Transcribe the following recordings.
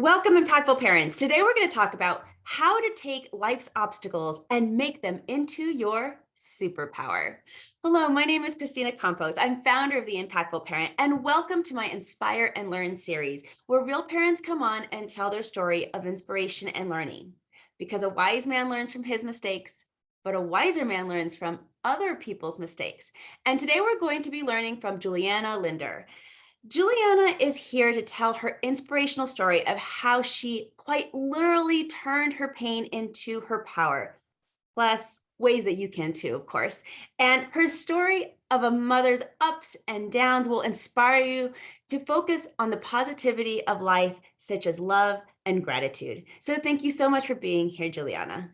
Welcome, impactful parents. Today, we're going to talk about how to take life's obstacles and make them into your superpower. Hello, my name is Christina Campos. I'm founder of The Impactful Parent, and welcome to my Inspire and Learn series, where real parents come on and tell their story of inspiration and learning. Because a wise man learns from his mistakes, but a wiser man learns from other people's mistakes. And today, we're going to be learning from Juliana Lindner. Juliana is here to tell her inspirational story of how she quite literally turned her pain into her power, plus ways that you can too, of course. And her story of a mother's ups and downs will inspire you to focus on the positivity of life, such as love and gratitude. So thank you so much for being here, Juliana.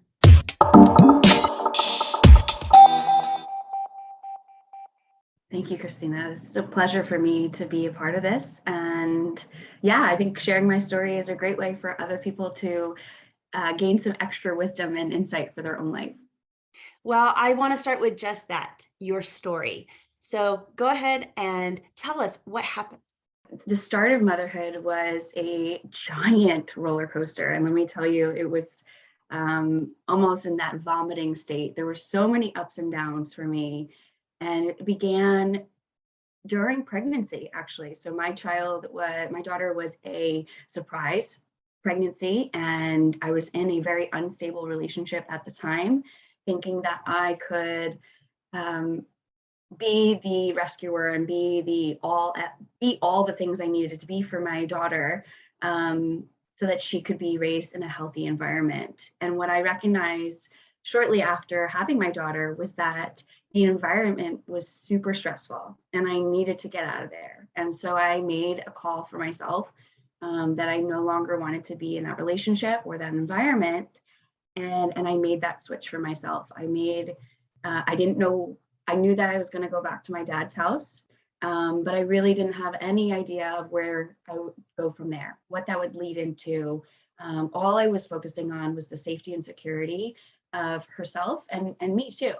Thank you, Christina. This is a pleasure for me to be a part of this. And yeah, I think sharing my story is a great way for other people to gain some extra wisdom and insight for their own life. Well, I want to start with just that, your story. So go ahead and tell us what happened. The start of motherhood was a giant roller coaster. And let me tell you, it was almost in that vomiting state. There were so many ups and downs for me. And it began during pregnancy, actually. So my daughter was a surprise pregnancy, and I was in a very unstable relationship at the time, thinking that I could be the rescuer and be all the things I needed to be for my daughter, so that she could be raised in a healthy environment. And what I recognized shortly after having my daughter was that the environment was super stressful and I needed to get out of there. And so I made a call for myself, that I no longer wanted to be in that relationship or that environment. And I made that switch for myself. I didn't know, I knew that I was going to go back to my dad's house, but I really didn't have any idea of where I would go from there, what that would lead into. All I was focusing on was the safety and security of herself and me too.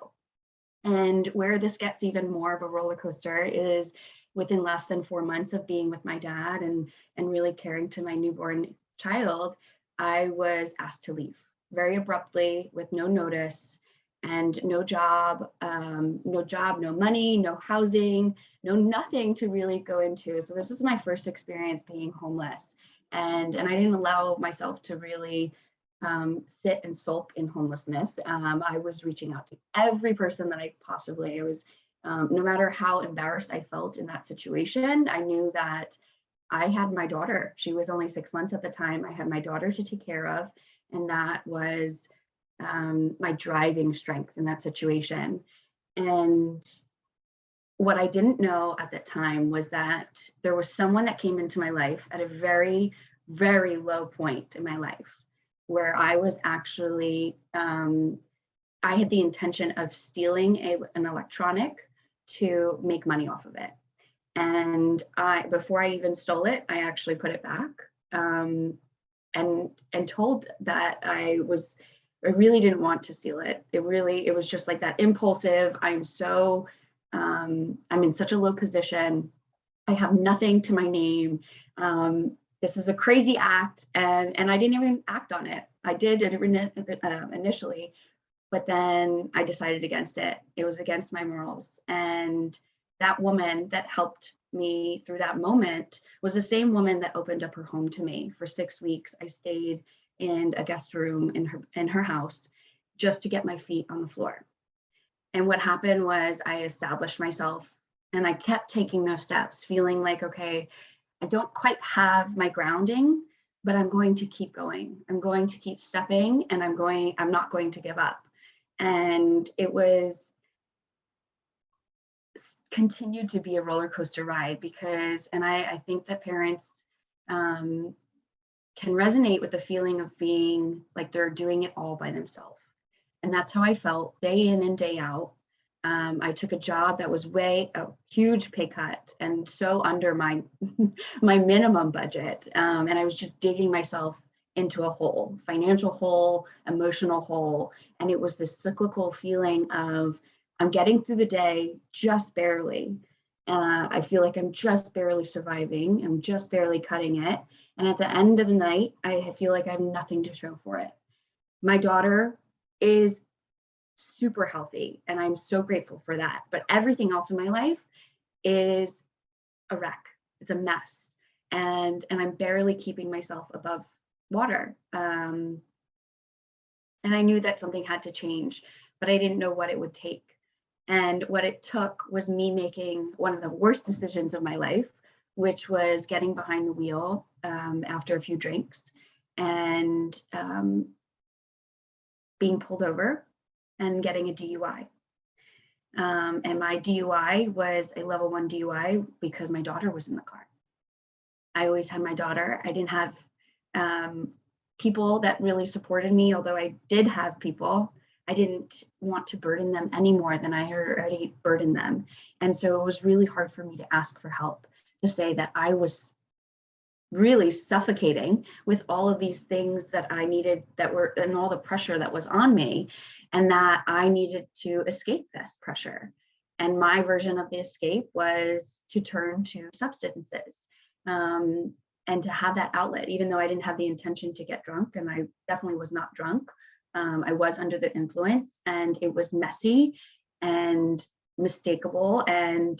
And where this gets even more of a roller coaster is within less than 4 months of being with my dad and really caring to my newborn child, I was asked to leave very abruptly with no notice and no job, no money, no housing, no nothing to really go into. So this was my first experience being homeless. And I didn't allow myself to really sit and sulk in homelessness. I was reaching out to every person that I was, no matter how embarrassed I felt in that situation, I knew that I had my daughter. She was only 6 months at the time. I had my daughter to take care of. And that was my driving strength in that situation. And what I didn't know at the time was that there was someone that came into my life at a very, very low point in my life where I was actually, I had the intention of stealing an electronic to make money off of it. And before I even stole it, I actually put it back, and told that I really didn't want to steal it. It was just like that impulsive. I'm in such a low position. I have nothing to my name. This is a crazy act, and I didn't even act on it. I did it initially, but then I decided against it. It was against my morals. And that woman that helped me through that moment was the same woman that opened up her home to me. For 6 weeks, I stayed in a guest room in her house just to get my feet on the floor. And what happened was I established myself and I kept taking those steps, feeling like, okay, I don't quite have my grounding, but I'm going to keep going. I'm going to keep stepping, and I'm not going to give up. And it was continued to be a roller coaster ride because, and I think that parents can resonate with the feeling of being like they're doing it all by themselves. And that's how I felt day in and day out. I took a job that was a huge pay cut and so under my my minimum budget. And I was just digging myself into a hole, financial hole, emotional hole. And it was this cyclical feeling of I'm getting through the day just barely. I feel like I'm just barely surviving. I'm just barely cutting it. And at the end of the night, I feel like I have nothing to show for it. My daughter is super healthy, and I'm so grateful for that. But everything else in my life is a wreck. It's a mess. And I'm barely keeping myself above water. And I knew that something had to change, but I didn't know what it would take. And what it took was me making one of the worst decisions of my life, which was getting behind the wheel after a few drinks and being pulled over and getting a DUI. And my DUI was a level 1 DUI because my daughter was in the car. I always had my daughter. I didn't have people that really supported me, although I did have people. I didn't want to burden them any more than I had already burdened them. And so it was really hard for me to ask for help, to say that I was really suffocating with all of these things that I needed, that were, and all the pressure that was on me, and that I needed to escape this pressure. And my version of the escape was to turn to substances. And to have that outlet, even though I didn't have the intention to get drunk, and I definitely was not drunk. I was under the influence, and it was messy and mistakable. And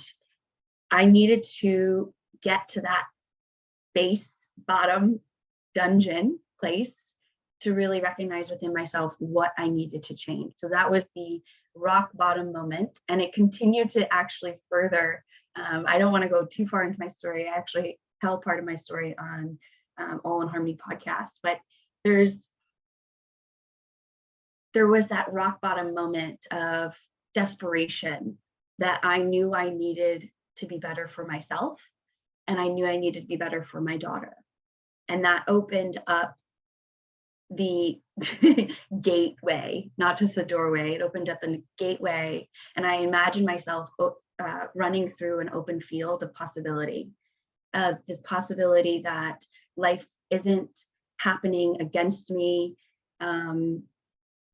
I needed to get to that base bottom dungeon place to really recognize within myself what I needed to change. So that was the rock bottom moment. And it continued to actually further. I don't want to go too far into my story. I actually tell part of my story on All in Harmony podcast, but there was that rock bottom moment of desperation that I knew I needed to be better for myself, and I knew I needed to be better for my daughter. And that opened up the gateway, not just a doorway. It opened up a gateway, and I imagined myself running through an open field of possibility, of this possibility that life isn't happening against me.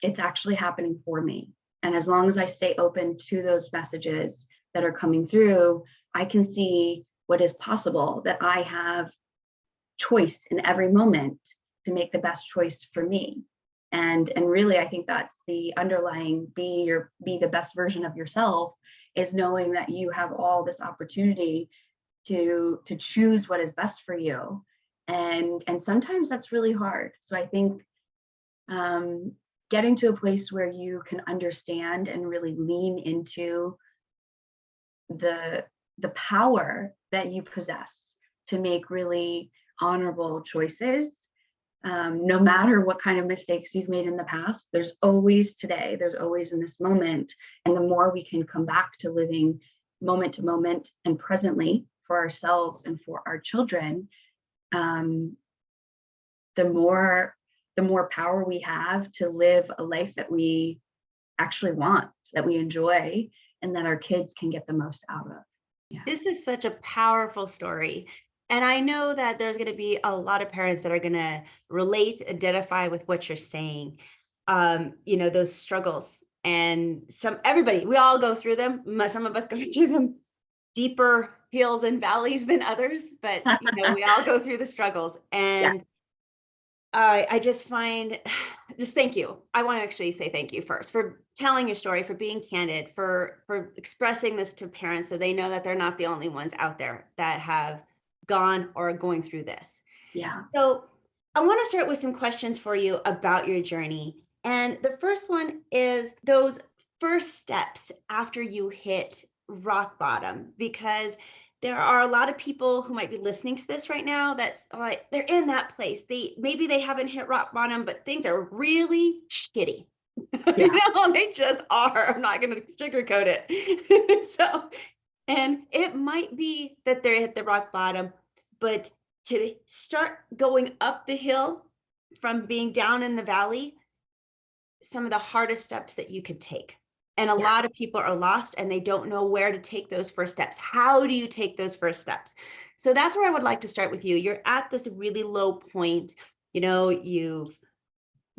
It's actually happening for me. And as long as I stay open to those messages that are coming through, I can see what is possible, that I have choice in every moment to make the best choice for me. And really, I think that's the underlying be the best version of yourself, is knowing that you have all this opportunity to choose what is best for you. And sometimes that's really hard. So I think getting to a place where you can understand and really lean into the power that you possess to make really honorable choices, no matter what kind of mistakes you've made in the past. There's always today, there's always in this moment. And the more we can come back to living moment to moment and presently for ourselves and for our children, the more power we have to live a life that we actually want, that we enjoy, and that our kids can get the most out of. Yeah. This is such a powerful story. And I know that there's going to be a lot of parents that are going to relate, identify with what you're saying. Those struggles, and everybody, we all go through them. Some of us go through them deeper hills and valleys than others, but we all go through the struggles. Yeah. And I just find, just thank you. I want to actually say thank you first for telling your story, for being candid, for expressing this to parents so they know that they're not the only ones out there that have gone or are going through this. Yeah. So I want to start with some questions for you about your journey. And the first one is those first steps after you hit rock bottom, because there are a lot of people who might be listening to this right now that's like, they're in that place. Maybe they haven't hit rock bottom, but things are really shitty. Yeah. They just are. I'm not going to sugarcoat it. And it might be that they're at the rock bottom, but to start going up the hill from being down in the valley, some of the hardest steps that you could take. And a lot of people are lost and they don't know where to take those first steps. How do you take those first steps? So that's where I would like to start with you. You're at this really low point. You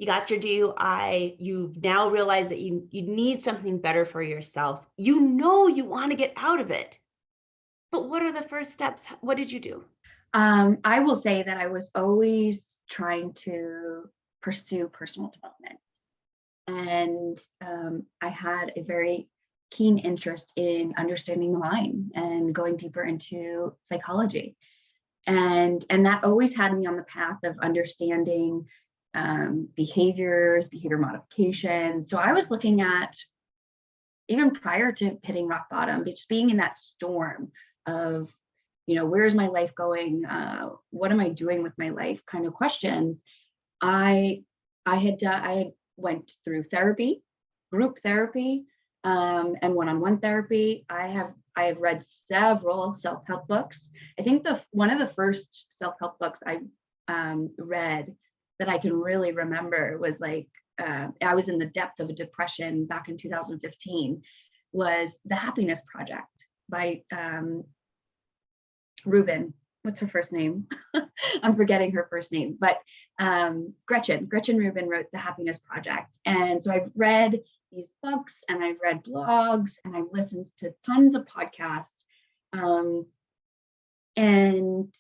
got your DUI. You've now realized that you need something better for yourself. You want to get out of it. But what are the first steps? What did you do? I will say that I was always trying to pursue personal development. And I had a very keen interest in understanding the mind and going deeper into psychology. And that always had me on the path of understanding behaviors, behavior modification. So I was looking at, even prior to hitting rock bottom, just being in that storm of, where's my life going? What am I doing with my life? Kind of questions. I I had went through therapy, group therapy, and one-on-one therapy. I have read several self-help books. I think the one of the first self-help books I read that I can really remember was like, I was in the depth of a depression back in 2015, was The Happiness Project by Rubin. What's her first name? I'm forgetting her first name, but Gretchen Rubin wrote The Happiness Project. And so I've read these books and I've read blogs and I've listened to tons of podcasts, and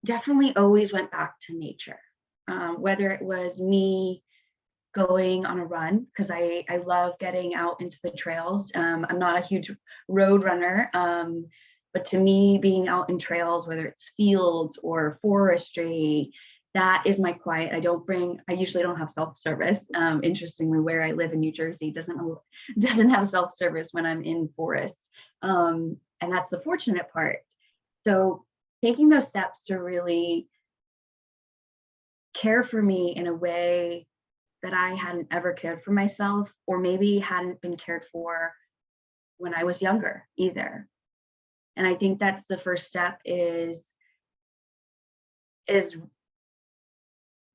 definitely always went back to nature. Whether it was me going on a run, because I love getting out into the trails. I'm not a huge road runner, but to me, being out in trails, whether it's fields or forestry, that is my quiet. I usually don't have self-service. Interestingly, where I live in New Jersey doesn't have self-service when I'm in forests. And that's the fortunate part. So taking those steps to really care for me in a way that I hadn't ever cared for myself, or maybe hadn't been cared for when I was younger either. And I think that's the first step, is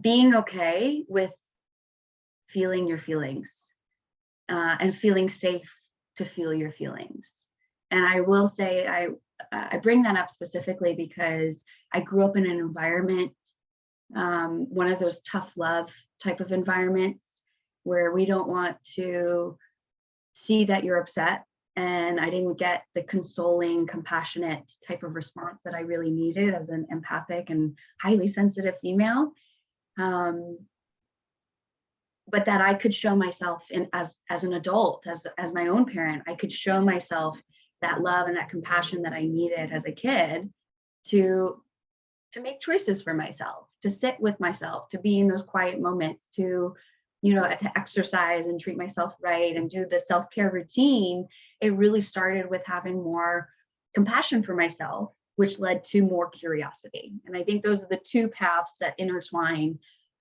being okay with feeling your feelings, and feeling safe to feel your feelings. And I will say, I bring that up specifically because I grew up in an environment, one of those tough love type of environments, where we don't want to see that you're upset. And I didn't get the consoling, compassionate type of response that I really needed as an empathic and highly sensitive female. But that I could show myself as an adult, as my own parent, I could show myself that love and that compassion that I needed as a kid to make choices for myself, to sit with myself, to be in those quiet moments, to exercise and treat myself right and do the self-care routine. It really started with having more compassion for myself, which led to more curiosity. And I think those are the two paths that intertwine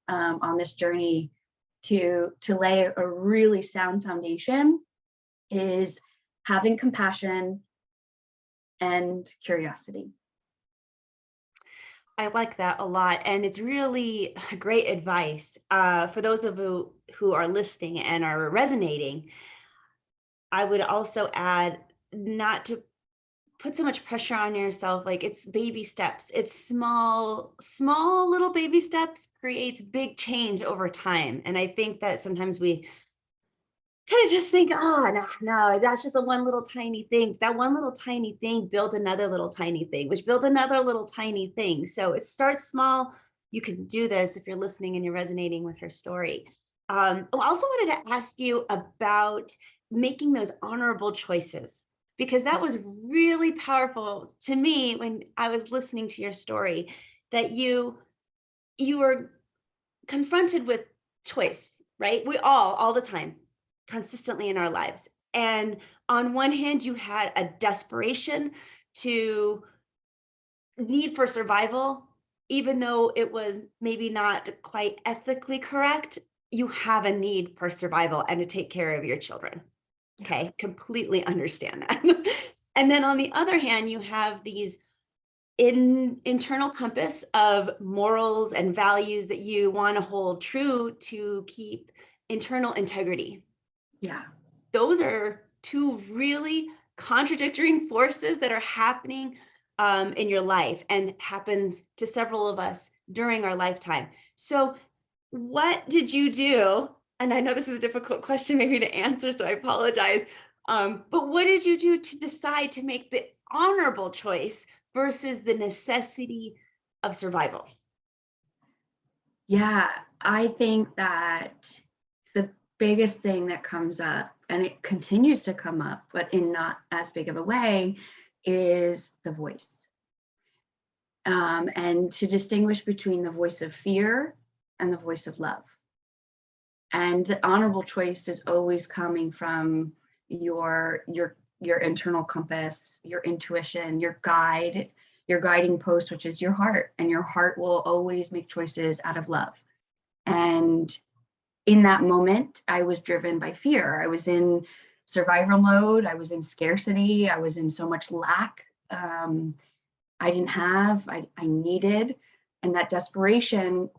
on this journey to lay a really sound foundation, is having compassion and curiosity. I like that a lot. And it's really great advice. For those of you who are listening and are resonating, I would also add not to put so much pressure on yourself. Like, it's baby steps. It's small little baby steps creates big change over time. And I think that sometimes we kind of just think, oh, no, that's just a one little tiny thing. That one little tiny thing built another little tiny thing, which built another little tiny thing. So it starts small. You can do this if you're listening and you're resonating with her story. I also wanted to ask you about making those honorable choices, because that was really powerful to me when I was listening to your story, that you were confronted with choice, right? We all the time, consistently in our lives. And on one hand, you had a desperation to need for survival, even though it was maybe not quite ethically correct. You have a need for survival and to take care of your children. Yeah. Okay, completely understand that. And then on the other hand, you have these internal compass of morals and values that you want to hold true to keep internal integrity. Yeah. Those are two really contradictory forces that are happening in your life, and happens to several of us during our lifetime. So what did you do? And I know this is a difficult question maybe to answer, so I apologize. But what did you do to decide to make the honorable choice versus the necessity of survival? Yeah, I think that the biggest thing that comes up, and it continues to come up, but in not as big of a way, is the voice. And to distinguish between the voice of fear and the voice of love. And the honorable choice is always coming from your internal compass, your intuition, your guide, your guiding post, which is your heart. And your heart will always make choices out of love. And in that moment, I was driven by fear. I was in survival mode. I was in scarcity. I was in so much lack. I didn't have, I needed. And that desperation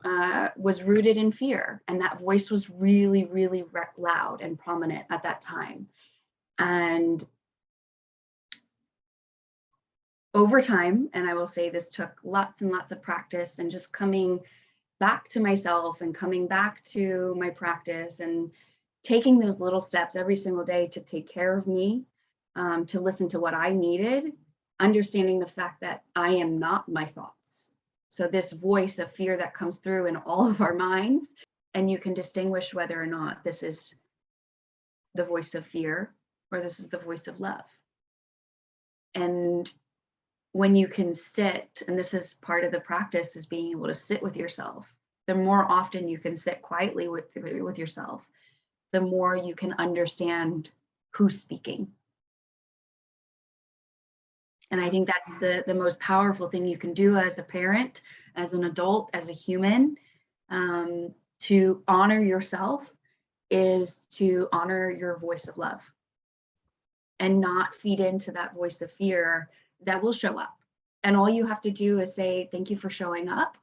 was rooted in fear. And that voice was really, really loud and prominent at that time. And over time, and I will say this took lots and lots of practice and just coming back to myself and coming back to my practice and taking those little steps every single day to take care of me, to listen to what I needed, understanding the fact that I am not my thoughts. So this voice of fear that comes through in all of our minds, and you can distinguish whether or not this is the voice of fear or this is the voice of love. And when you can sit, and this is part of the practice, is being able to sit with yourself. The more often you can sit quietly with yourself, the more you can understand who's speaking. And I think that's the most powerful thing you can do as a parent, as an adult, as a human, to honor yourself, is to honor your voice of love and not feed into that voice of fear that will show up. And all you have to do is say, thank you for showing up.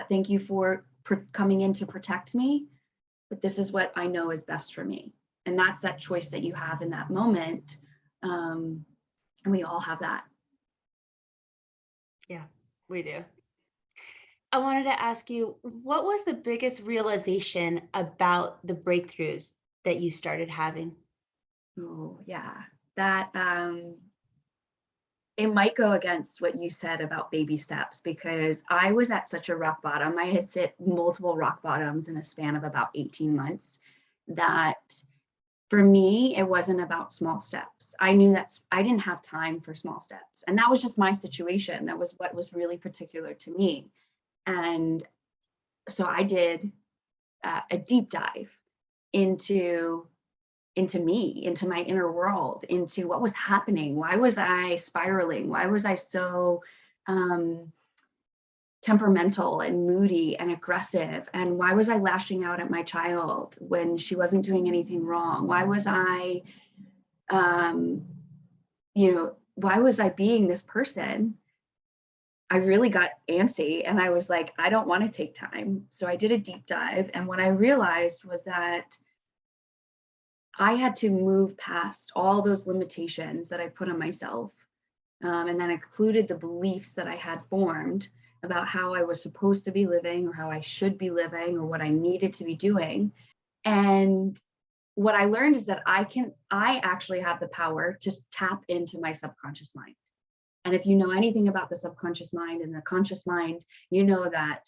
Thank you for coming in to protect me. But this is what I know is best for me. And that's that choice that you have in that moment. And we all have that. Yeah, we do. I wanted to ask you, what was the biggest realization about the breakthroughs that you started having? Oh, yeah. That it might go against what you said about baby steps, because I was at such a rock bottom. I had hit multiple rock bottoms in a span of about 18 months, that for me, it wasn't about small steps. I knew that I didn't have time for small steps. And that was just my situation. That was what was really particular to me. And so I did a deep dive into me, into my inner world, into what was happening. Why was I spiraling? Why was I so temperamental and moody and aggressive? And why was I lashing out at my child when she wasn't doing anything wrong? Why was I, why was I being this person? I really got antsy and I was like, I don't want to take time. So I did a deep dive. And what I realized was that I had to move past all those limitations that I put on myself. And that included the beliefs that I had formed about how I was supposed to be living, or how I should be living, or what I needed to be doing. And what I learned is that I actually have the power to tap into my subconscious mind. And if you know anything about the subconscious mind and the conscious mind, you know that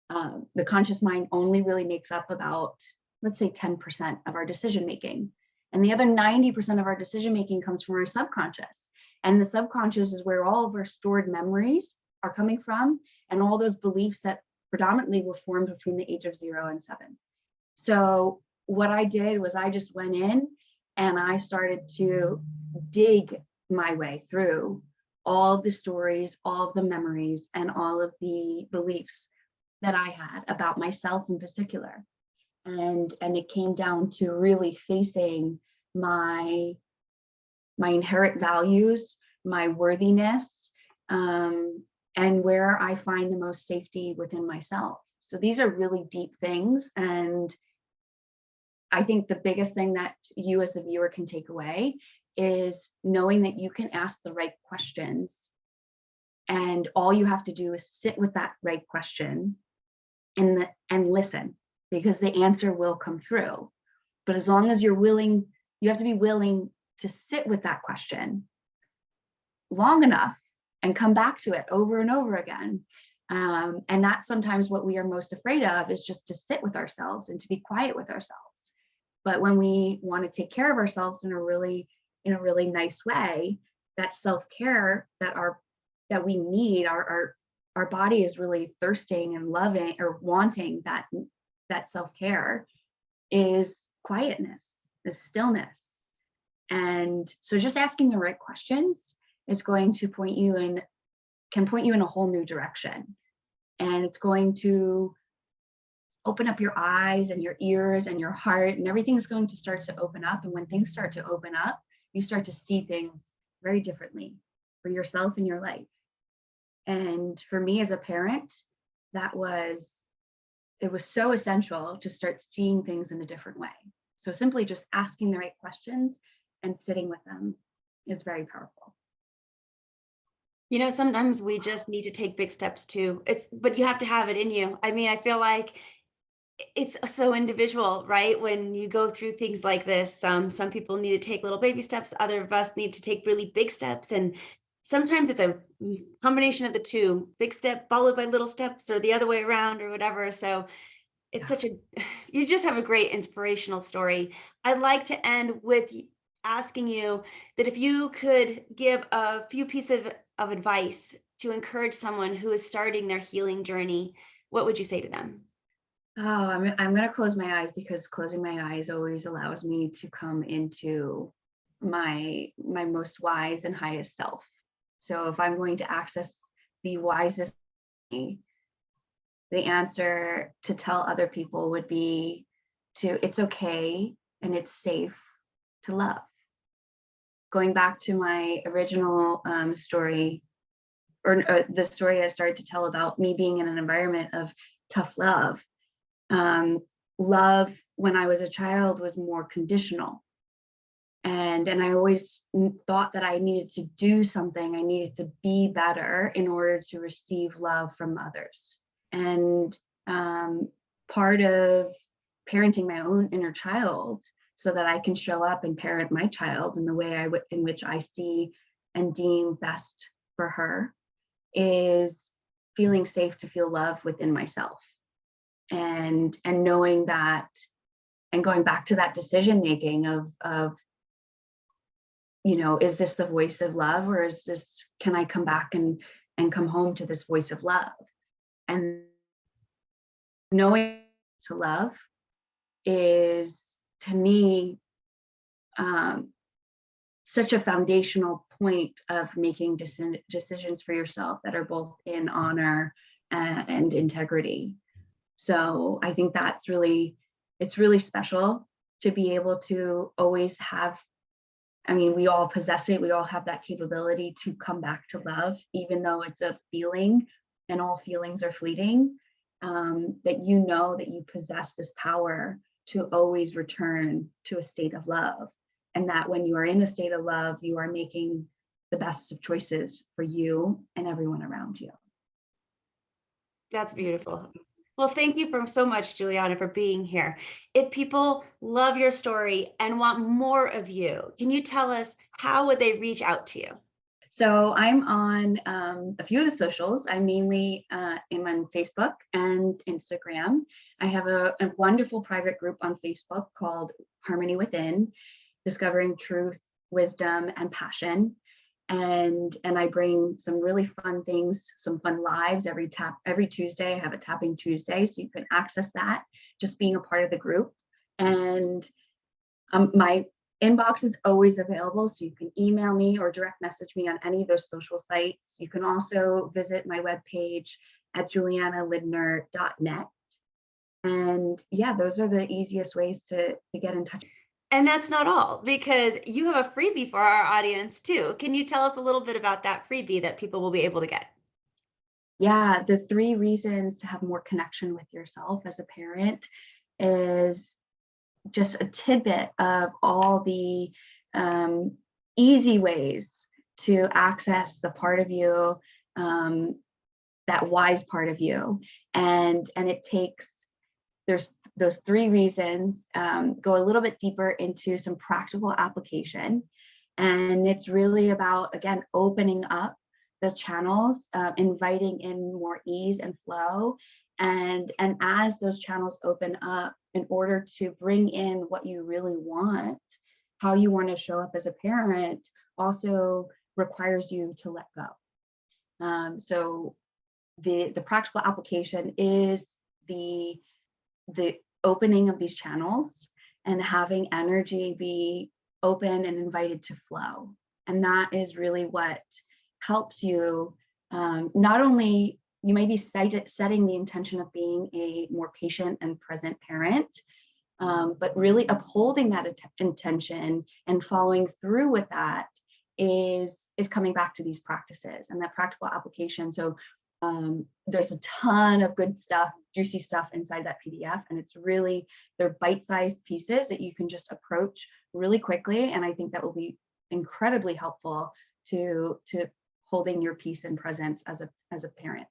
the conscious mind only really makes up about, let's say, 10% of our decision making. And the other 90% of our decision making comes from our subconscious. And the subconscious is where all of our stored memories are coming from, and all those beliefs that predominantly were formed between the age of 0 and 7. So what I did was I just went in and I started to dig my way through all of the stories, all of the memories, and all of the beliefs that I had about myself in particular. And it came down to really facing my inherent values, my worthiness, and where I find the most safety within myself. So these are really deep things. And I think the biggest thing that you as a viewer can take away is knowing that you can ask the right questions. And all you have to do is sit with that right question and listen, because the answer will come through. But as long as you're willing, you have to be willing to sit with that question long enough and come back to it over and over again. And that's sometimes what we are most afraid of, is just to sit with ourselves and to be quiet with ourselves. But when we want to take care of ourselves in a really nice way, that self-care that we need, our body is really thirsting and loving or wanting that self-care, is quietness, is stillness. And so just asking the right questions is going to can point you in a whole new direction. And it's going to open up your eyes and your ears and your heart, and everything's going to start to open up. And when things start to open up, you start to see things very differently for yourself in your life. And for me as a parent, it was so essential to start seeing things in a different way. So simply just asking the right questions and sitting with them is very powerful. Sometimes we just need to take big steps too. But you have to have it in you. I mean, I feel like it's so individual, right? When you go through things like this, some people need to take little baby steps. Other of us need to take really big steps. And sometimes it's a combination of the two, big step followed by little steps, or the other way around, or whatever. So it's Yeah. you just have a great inspirational story. I'd like to end with asking you that if you could give a few pieces of advice to encourage someone who is starting their healing journey, what would you say to them? Oh, I'm going to close my eyes, because closing my eyes always allows me to come into my most wise and highest self. So if I'm going to access the wisest, the answer to tell other people would be it's okay and it's safe to love. Going back to my original story, or the story I started to tell about me being in an environment of tough love. Love when I was a child was more conditional. And I always thought that I needed to do something, I needed to be better in order to receive love from others. And part of parenting my own inner child, so that I can show up and parent my child in the way in which I see and deem best for her, is feeling safe to feel love within myself. And knowing that, and going back to that decision making of is this the voice of love, or can I come back and come home to this voice of love? And knowing to love is, to me, such a foundational point of making decisions for yourself that are both in honor and integrity. So I think it's really special to be able to always have, we all possess it. We all have that capability to come back to love, even though it's a feeling and all feelings are fleeting, that you possess this power to always return to a state of love. And that when you are in a state of love, you are making the best of choices for you and everyone around you. That's beautiful. Well, thank you so much, Juliana, for being here. If people love your story and want more of you, can you tell us how would they reach out to you? So I'm on a few of the socials. I mainly am on Facebook and Instagram. I have a wonderful private group on Facebook called Harmony Within, Discovering Truth, Wisdom, and Passion. And I bring some really fun things, some fun lives every Tuesday. I have a tapping Tuesday, so you can access that just being a part of the group. And my inbox is always available, so you can email me or direct message me on any of those social sites. You can also visit my webpage at julianalindner.net. And yeah, those are the easiest ways to get in touch. And that's not all, because you have a freebie for our audience too. Can you tell us a little bit about that freebie that people will be able to get? Yeah, the 3 reasons to have more connection with yourself as a parent is just a tidbit of all the easy ways to access the part of you, that wise part of you. And it takes, there's those 3 reasons, go a little bit deeper into some practical application. And it's really about, again, opening up those channels, inviting in more ease and flow. And as those channels open up, in order to bring in what you really want, how you want to show up as a parent also requires you to let go. So the practical application is the opening of these channels and having energy be open and invited to flow. And that is really what helps you. Not only you may be setting the intention of being a more patient and present parent, but really upholding that intention and following through with that is coming back to these practices and that practical application. So there's a ton of good stuff, juicy stuff inside that PDF, and they're bite-sized pieces that you can just approach really quickly. And I think that will be incredibly helpful to holding your peace and presence as a parent.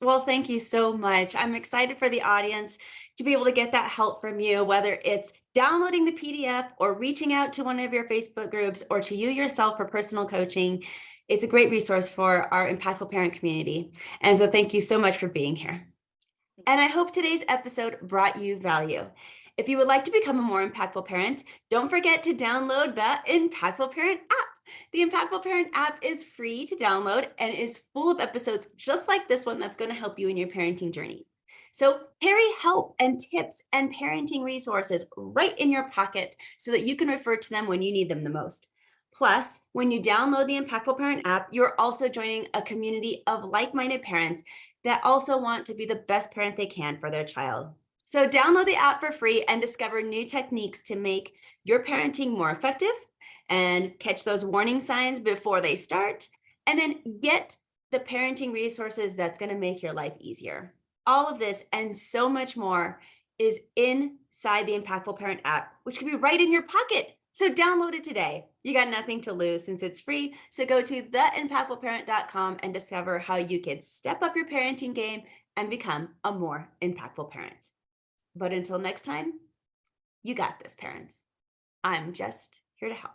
Well, thank you so much. I'm excited for the audience to be able to get that help from you, whether it's downloading the PDF or reaching out to one of your Facebook groups or to you yourself for personal coaching. It's a great resource for our impactful parent community. And so thank you so much for being here. And I hope today's episode brought you value. If you would like to become a more impactful parent, don't forget to download the Impactful Parent app. The Impactful Parent app is free to download and is full of episodes just like this one that's going to help you in your parenting journey. So carry help and tips and parenting resources right in your pocket so that you can refer to them when you need them the most. Plus, when you download the Impactful Parent app, you're also joining a community of like-minded parents that also want to be the best parent they can for their child. So download the app for free and discover new techniques to make your parenting more effective and catch those warning signs before they start, and then get the parenting resources that's going to make your life easier. All of this and so much more is inside the Impactful Parent app, which can be right in your pocket. So download it today. You got nothing to lose since it's free. So go to theimpactfulparent.com and discover how you can step up your parenting game and become a more impactful parent. But until next time, you got this, parents. I'm just here to help.